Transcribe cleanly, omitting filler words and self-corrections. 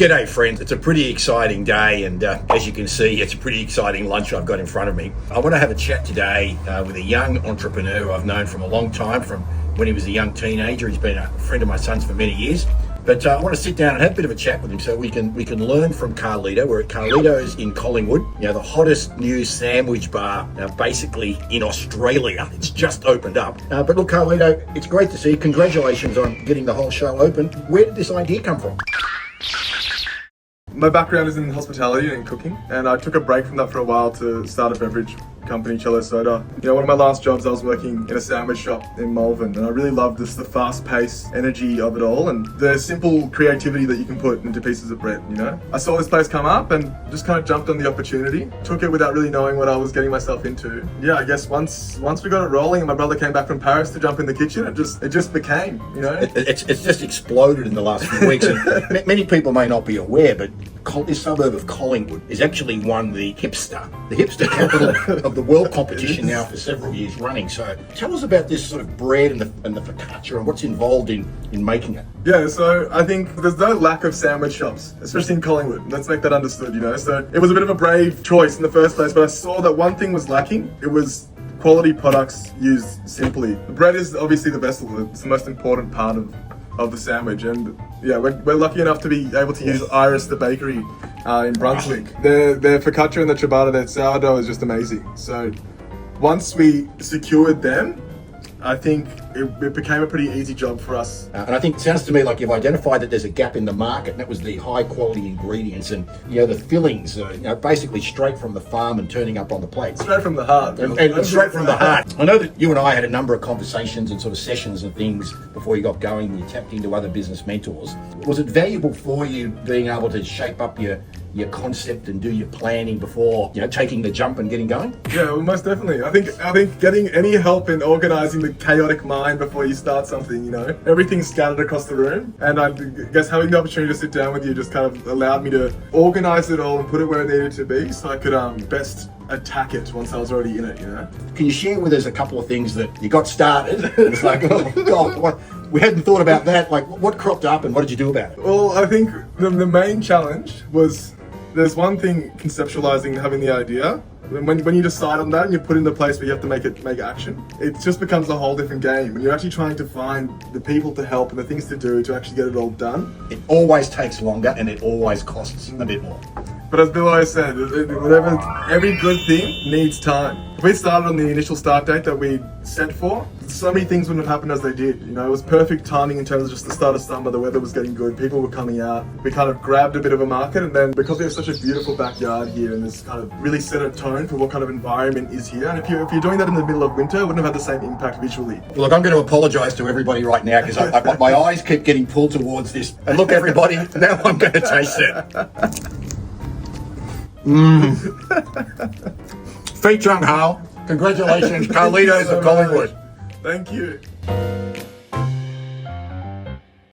G'day friends, it's a pretty exciting day and as you can see it's a pretty exciting lunch I've got in front of me. I want to have a chat today with a young entrepreneur who I've known from a long time, from when he was a young teenager. He's been a friend of my son's for many years. But I want to sit down and have a bit of a chat with him so we can learn from Carlito. We're at Carlito's in Collingwood, the hottest new sandwich bar basically in Australia. It's just opened up. But look, Carlito, it's great to see you. Congratulations on getting the whole show open. Where did this idea come from? My background is in hospitality and cooking, and I took a break from that for a while to start a beverage company, Cello Soda. One of my last jobs I was working in a sandwich shop in Malvern, and I really loved the fast-paced energy of it all and the simple creativity that you can put into pieces of bread, I saw this place come up and just kind of jumped on the opportunity, took it without really knowing what I was getting myself into. Yeah, I guess once we got it rolling and my brother came back from Paris to jump in the kitchen, it just became, It's just exploded in the last few weeks, and many people may not be aware, but this suburb of Collingwood is actually won the hipster capital of the world competition now for several years running. So tell us about this sort of bread and the focaccia and what's involved in making it. Yeah, so I think there's no lack of sandwich shops, especially in Collingwood. Let's make that understood, So it was a bit of a brave choice in the first place, but I saw that one thing was lacking. It was quality products used simply. The bread is obviously the vessel. It's the most important part of the sandwich, and yeah, we're lucky enough to be able to use Iris, the bakery in Brunswick. Their focaccia and the ciabatta, their sourdough is just amazing. So once we secured them, I think it became a pretty easy job for us. And I think it sounds to me like you've identified that there's a gap in the market, and that was the high quality ingredients and the fillings, basically straight from the farm and turning up on the plate. Straight from the heart. And straight from the heart. I know that you and I had a number of conversations and sort of sessions and things before you got going and you tapped into other business mentors. Was it valuable for you being able to shape up your concept and do your planning before taking the jump and getting going? Yeah, well, most definitely. I think getting any help in organising the chaotic mind before you start something, everything's scattered across the room, and I guess having the opportunity to sit down with you just kind of allowed me to organise it all and put it where it needed to be so I could best attack it once I was already in it, Can you share with us a couple of things that you got started? It's like, oh God, we hadn't thought about that. Like, what cropped up and what did you do about it? Well, I think the main challenge was, there's one thing conceptualizing, having the idea. When you decide on that and you put in the place where you have to make action, it just becomes a whole different game. And you're actually trying to find the people to help and the things to do to actually get it all done. It always takes longer and it always costs a bit more. But as Bill always said, every good thing needs time. If we started on the initial start date that we set for, so many things wouldn't have happened as they did. It was perfect timing in terms of just the start of summer, the weather was getting good, people were coming out. We kind of grabbed a bit of a market, and then because we have such a beautiful backyard here and this kind of really set a tone for what kind of environment is here. And if you're doing that in the middle of winter, it wouldn't have had the same impact visually. Look, I'm going to apologise to everybody right now because my eyes keep getting pulled towards this. And look, everybody, now I'm going to taste it. Feet Chung Hao. Congratulations, Carlitos of Collingwood. Thank you.